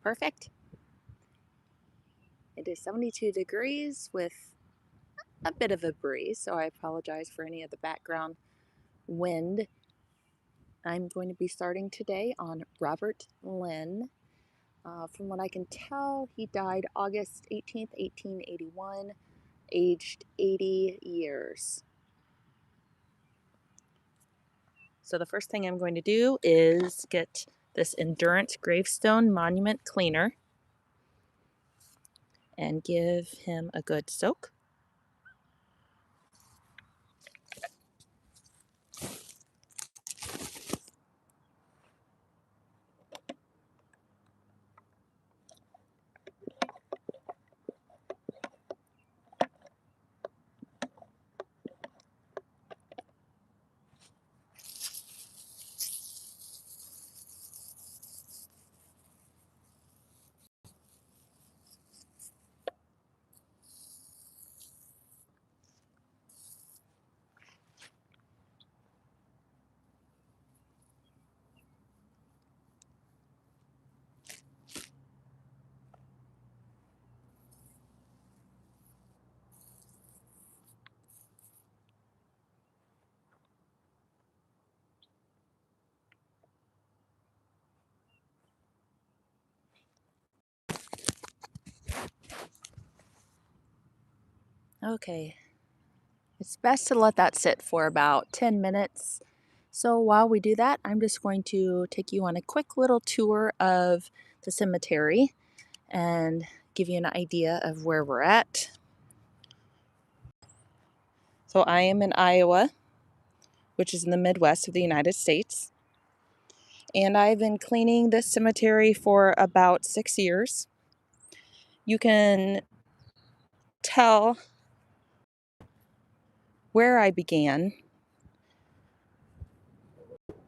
Perfect. It is 72 degrees with a bit of a breeze, so I apologize for any of the background wind. I'm going to be starting today on Robert Lynn. From what I can tell, he died August 18th, 1881, aged 80 years. So the first thing I'm going to do is get this Endurance Gravestone Monument Cleaner and give him a good soak. Okay, it's best to let that sit for about 10 minutes. So while we do that, I'm just going to take you on a quick little tour of the cemetery and give you an idea of where we're at. So I am in Iowa, which is in the Midwest of the United States. And I've been cleaning this cemetery for about 6 years. You can tell where I began.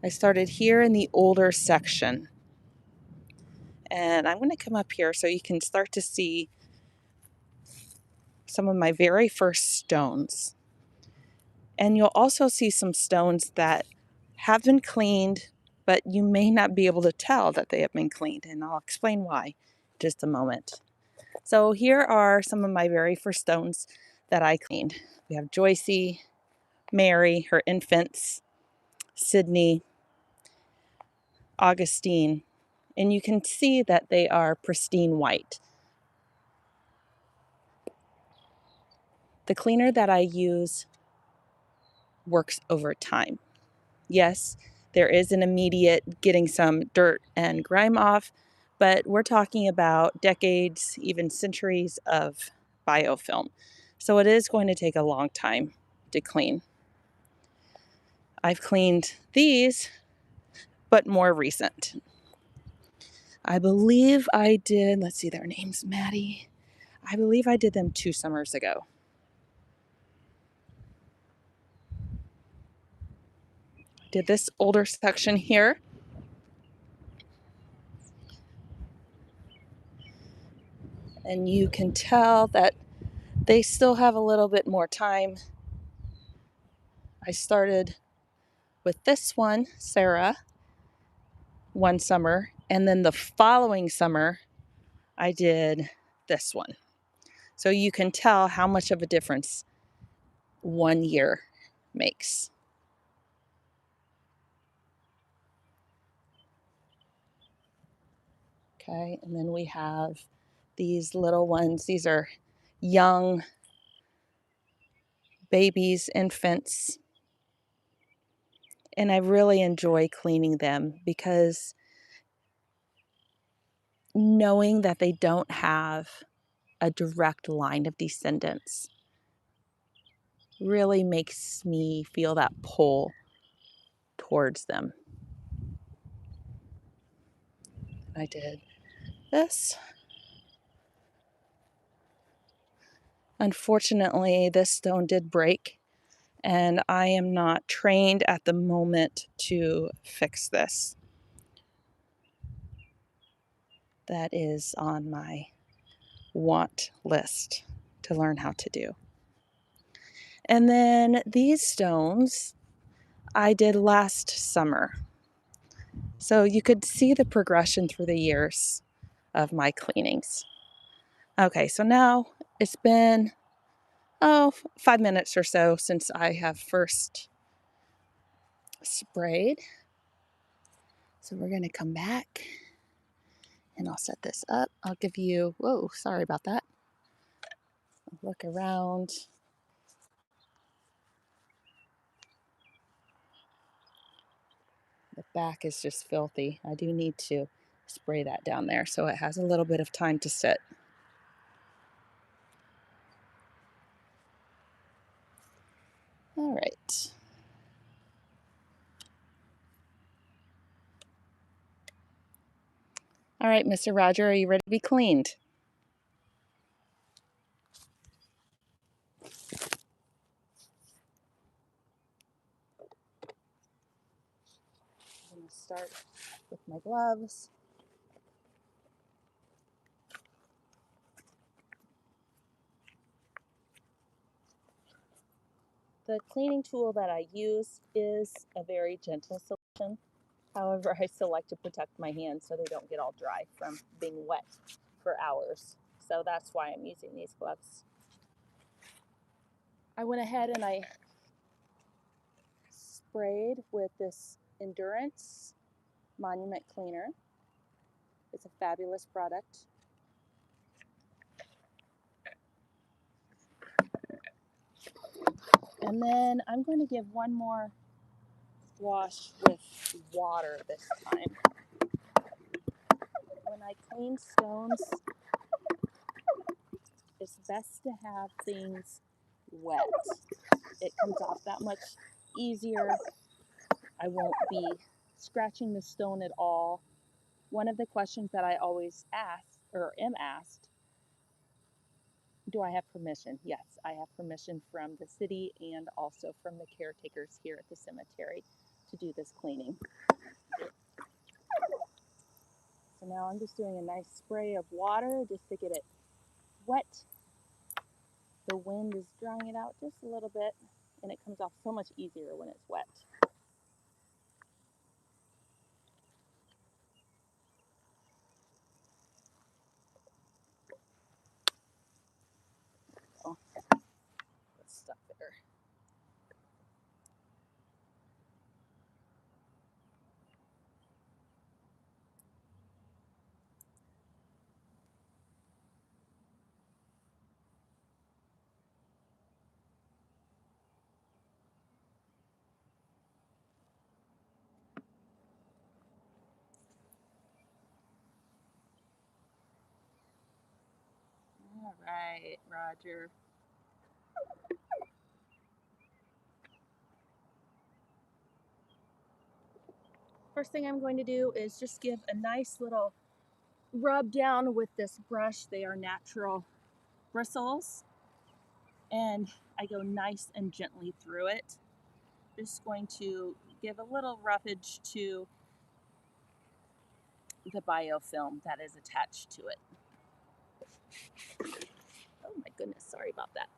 I started here in the older section. And I'm going to come up here so you can start to see some of my very first stones. And you'll also see some stones that have been cleaned, but you may not be able to tell that they have been cleaned. And I'll explain why in just a moment. So here are some of my very first stones that I cleaned. We have Joycey, Mary, her infants, Sydney, Augustine, and you can see that they are pristine white. The cleaner that I use works over time. Yes, there is an immediate getting some dirt and grime off, but we're talking about decades, even centuries of biofilm. So it is going to take a long time to clean. I've cleaned these, but more recent. I believe I did, let's see, their name's Maddie. I believe I did them 2 summers ago. Did this older section here. And you can tell that they still have a little bit more time. I started with this one, Sarah, one summer, and then the following summer, I did this one. So you can tell how much of a difference 1 year makes. Okay, and then we have these little ones. These are young babies, infants, and I really enjoy cleaning them because knowing that they don't have a direct line of descendants really makes me feel that pull towards them. I did this. Unfortunately, this stone did break, and I am not trained at the moment to fix this. That is on my want list to learn how to do. And then these stones I did last summer. So you could see the progression through the years. of my cleanings. Okay, so now it's been 5 minutes or so since I have first sprayed. So we're going to come back and I'll set this up. I'll give you, whoa, sorry about that. Look around. The back is just filthy. I do need to spray that down there so it has a little bit of time to sit. All right. All right, Mr. Roger, are you ready to be cleaned? I'm going to start with my gloves. The cleaning tool that I use is a very gentle solution. However, I still like to protect my hands so they don't get all dry from being wet for hours. So that's why I'm using these gloves. I went ahead and I sprayed with this Endurance Monument Cleaner. It's a fabulous product. And then I'm going to give one more wash with water this time. When I clean stones, it's best to have things wet. It comes off that much easier. I won't be scratching the stone at all. One of the questions that I always ask, or am asked, do I have permission? Yes, I have permission from the city and also from the caretakers here at the cemetery to do this cleaning. So now I'm just doing a nice spray of water just to get it wet. The wind is drying it out just a little bit, and it comes off so much easier when it's wet. Oh, that's stuck there. All right, Roger. First thing I'm going to do is just give a nice little rub down with this brush. They are natural bristles, and I go nice and gently through it. Just going to give a little roughage to the biofilm that is attached to it. Oh my goodness, sorry about that.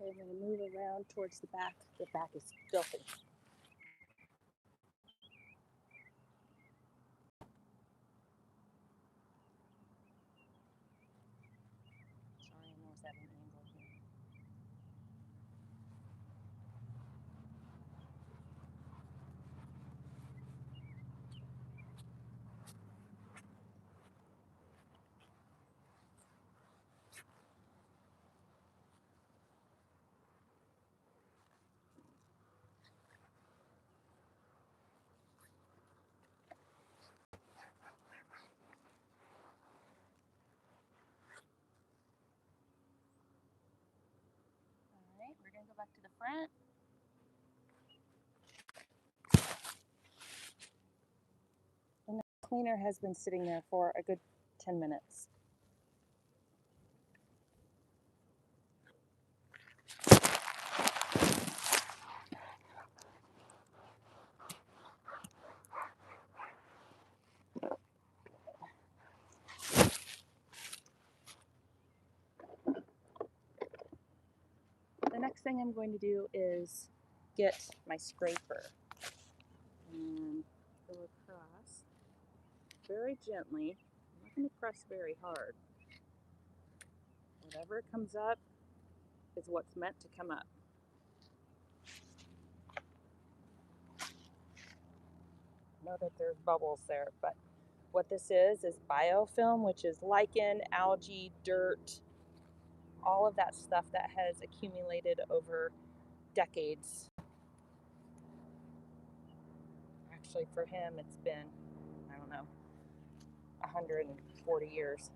Okay, I'm going to move around towards the back. The back is filthy. Sorry, I almost have an angle here. All right, we're going to go back to the front. And the cleaner has been sitting there for a good 10 minutes. The next thing I'm going to do is get my scraper and go across very gently. I'm not going to press very hard. Whatever comes up is what's meant to come up. I know that there's bubbles there, but what this is biofilm, which is lichen, algae, dirt, all of that stuff that has accumulated over decades. Actually, for him, it's been, I don't know, 140 years.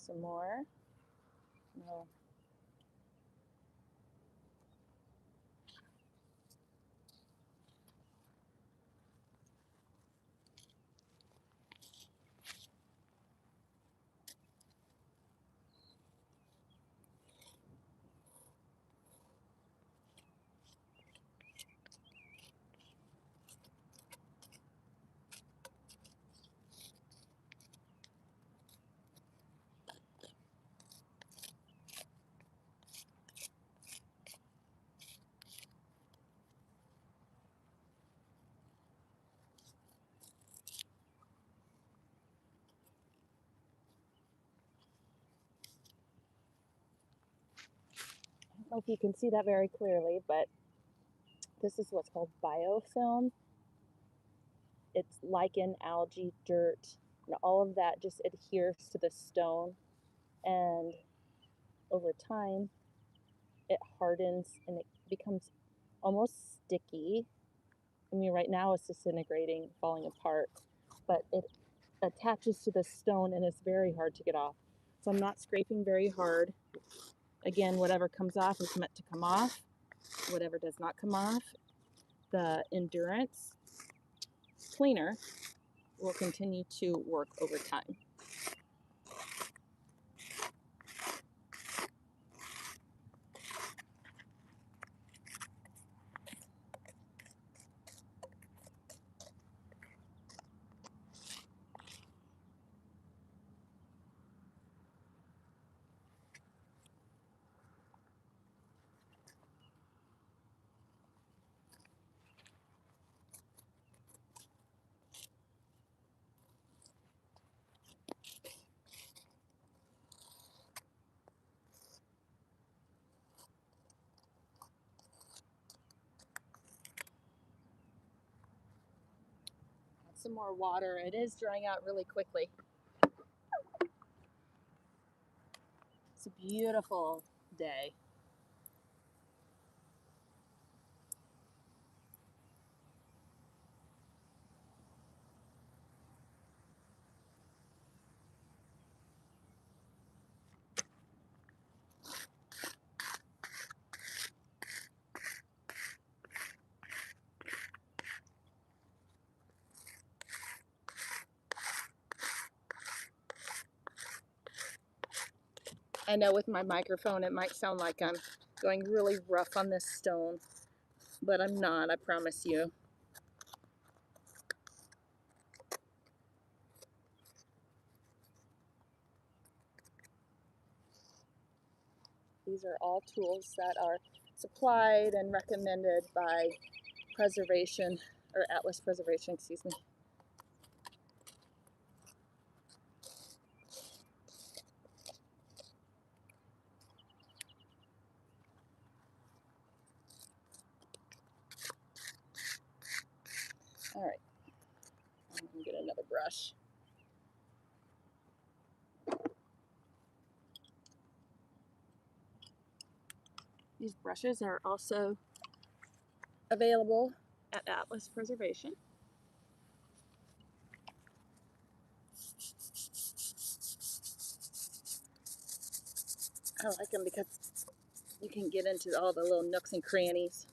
Some more. No. I don't know if you can see that very clearly, but this is what's called biofilm. It's lichen, algae, dirt, and all of that just adheres to the stone. And over time, it hardens and it becomes almost sticky. I mean, right now it's disintegrating, falling apart, but it attaches to the stone and it's very hard to get off. So I'm not scraping very hard. Again, whatever comes off is meant to come off. Whatever does not come off, the endurance cleaner will continue to work over time. Some more water. It is drying out really quickly. It's a beautiful day. I know with my microphone it might sound like I'm going really rough on this stone, but I'm not, I promise you. These are all tools that are supplied and recommended by preservation, or Atlas Preservation, excuse me. All right, I'm gonna get another brush. These brushes are also available at Atlas Preservation. I like them because you can get into all the little nooks and crannies.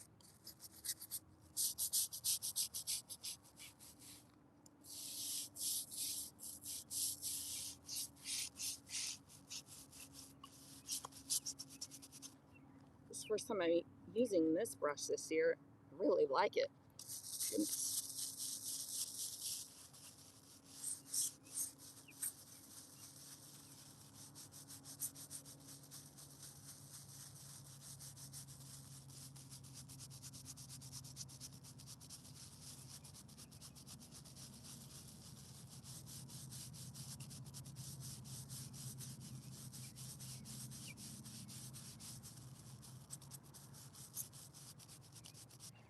This is the first time I'm using this brush this year. I really like it.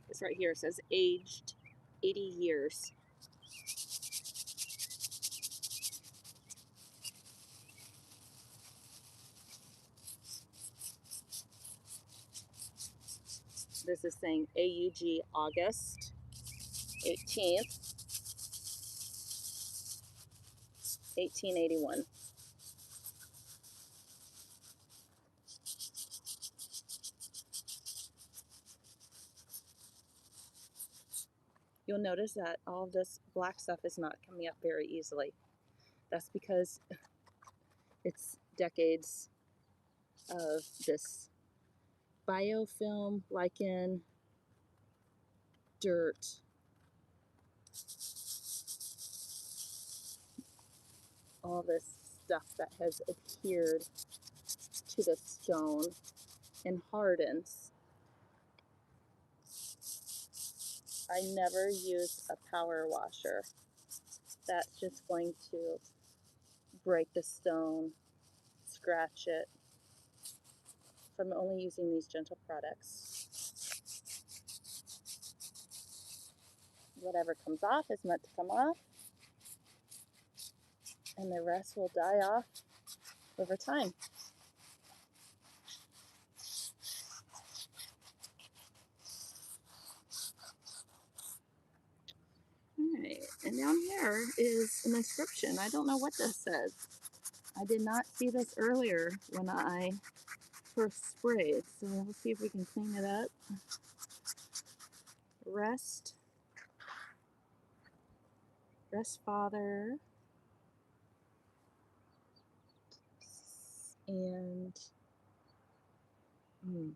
This right here says aged 80 years. This is saying AUG August 18th, 1881. You'll notice that all this black stuff is not coming up very easily. That's because it's decades of this biofilm, lichen, dirt, all this stuff that has adhered to the stone and hardens. I never use a power washer. That's just going to break the stone, scratch it. So I'm only using these gentle products. Whatever comes off is meant to come off, and the rest will die off over time. Alright, and down here is an inscription. I don't know what this says. I did not see this earlier when I first sprayed, so we'll see if we can clean it up. Rest Father, and I'm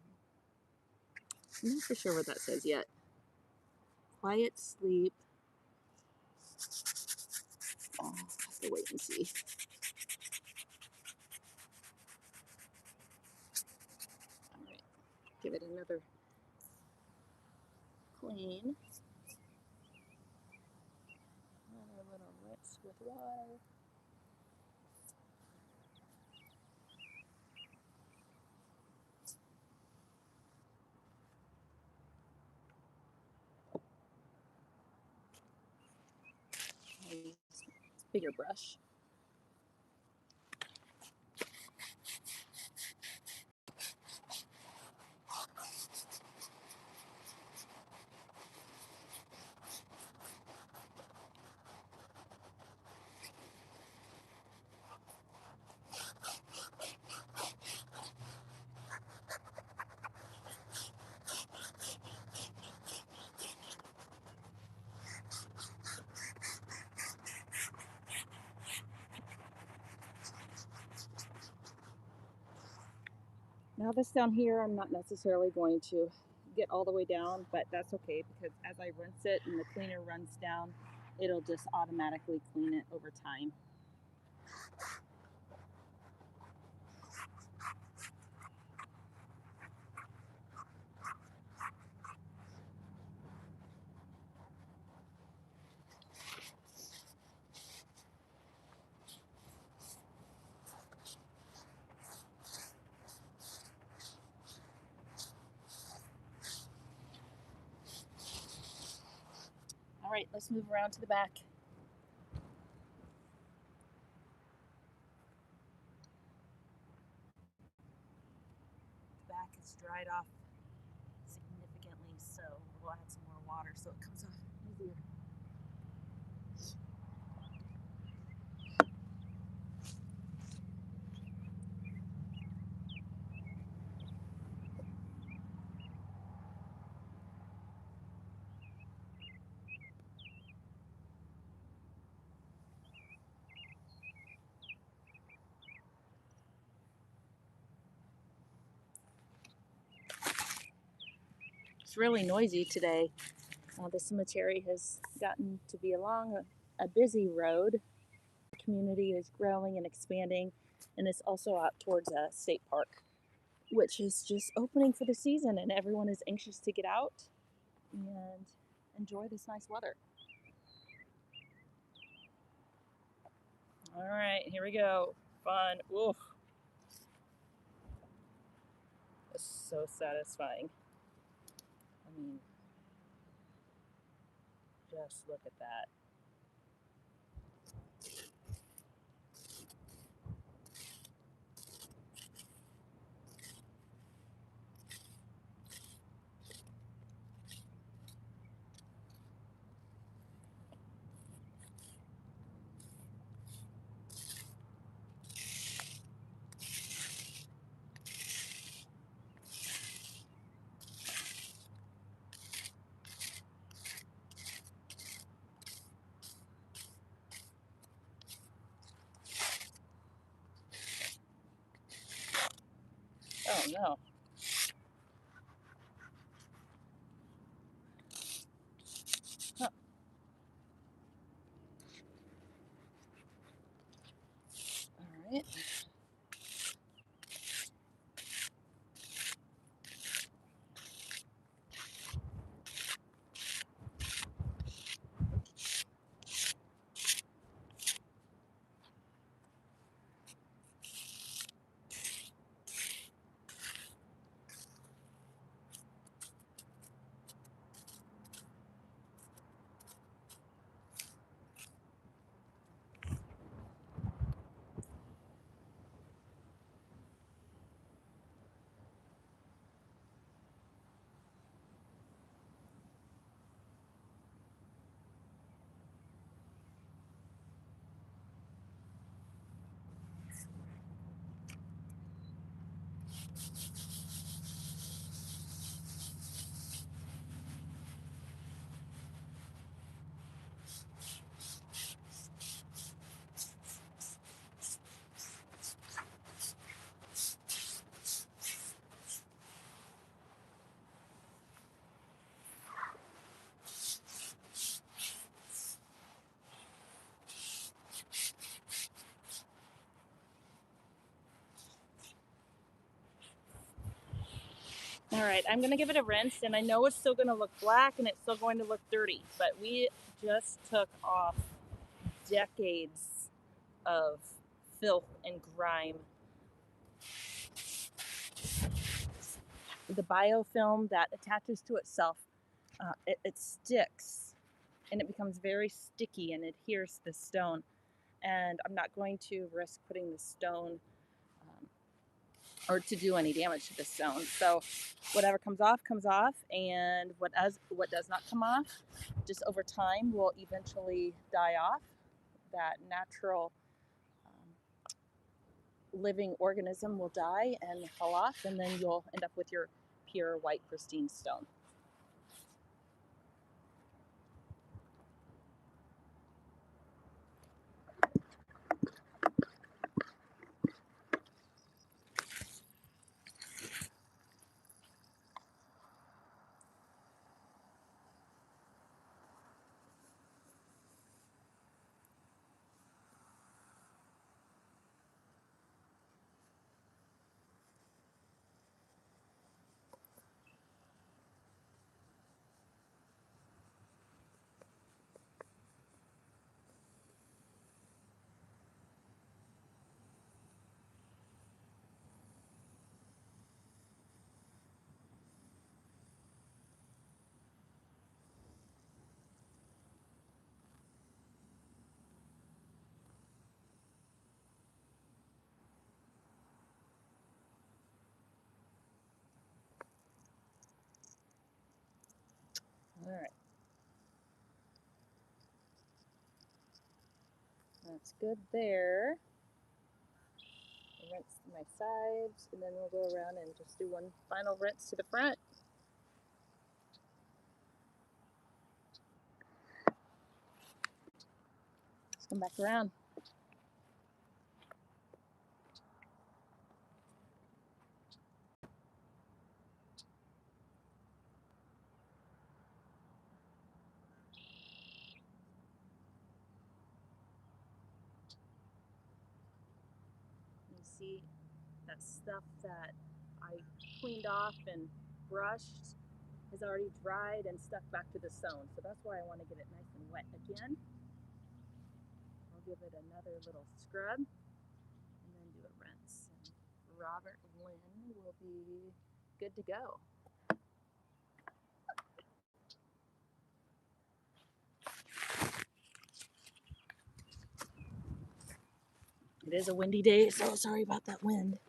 not for sure what that says yet. Quiet sleep. I'll have to wait and see. Alright, give it another clean. Another little rinse with water. Bigger brush. Now this down here, I'm not necessarily going to get all the way down, but that's okay because as I rinse it and the cleaner runs down, it'll just automatically clean it over time. All right, let's move around to the back. The back is dried off significantly, so we'll add some more water so it comes off easier. It's really noisy today. The cemetery has gotten to be along a busy road. The community is growing and expanding, and it's also out towards a state park, which is just opening for the season, and everyone is anxious to get out and enjoy this nice weather. All right, here we go. Fun. Oof. It's so satisfying. I mean, just look at that. Oh no. Huh. All right. All right, I'm gonna give it a rinse, and I know it's still gonna look black and it's still going to look dirty, but we just took off decades of filth and grime. The biofilm that attaches to itself, it sticks and it becomes very sticky and adheres to the stone. And I'm not going to risk putting the stone or to do any damage to the stone. So whatever comes off, and what does not come off, just over time will eventually die off. That natural living organism will die and fall off, and then you'll end up with your pure white pristine stone. All right. That's good there. Rinse my sides, and then we'll go around and just do one final rinse to the front. Let's come back around. You see that stuff that I cleaned off and brushed has already dried and stuck back to the stone. So that's why I want to get it nice and wet again. I'll give it another little scrub and then do a rinse. And Robert Lynn will be good to go. It is a windy day, so sorry about that wind.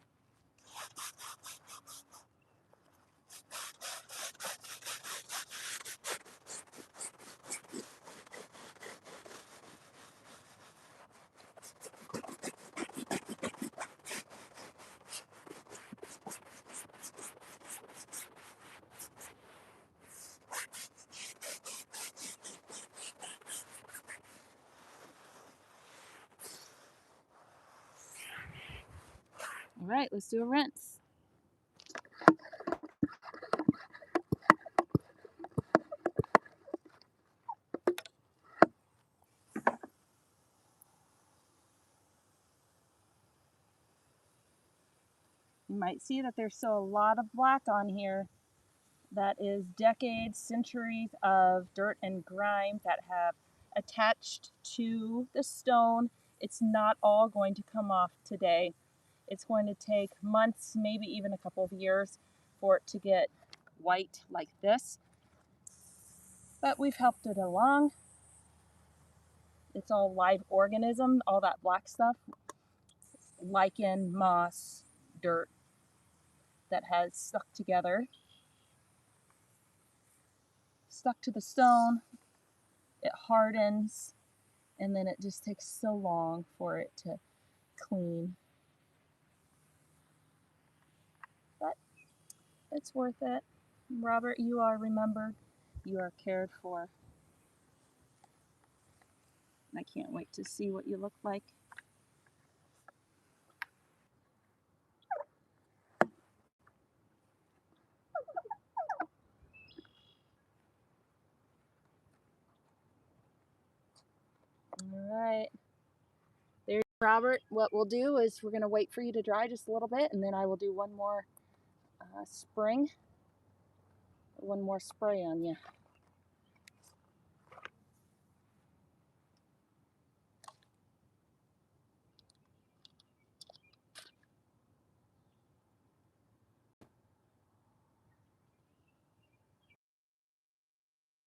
All right, let's do a rinse. You might see that there's still a lot of black on here. That is decades, centuries of dirt and grime that have attached to the stone. It's not all going to come off today. It's going to take months, maybe even a couple of years for it to get white like this. But we've helped it along. It's all live organism, all that black stuff, lichen, moss, dirt that has stuck together, stuck to the stone. It hardens, and then it just takes so long for it to clean. But it's worth it. Robert, you are remembered. You are cared for. I can't wait to see what you look like. All right. There's Robert. What we'll do is we're going to wait for you to dry just a little bit, and then I will do one more one more spray on you.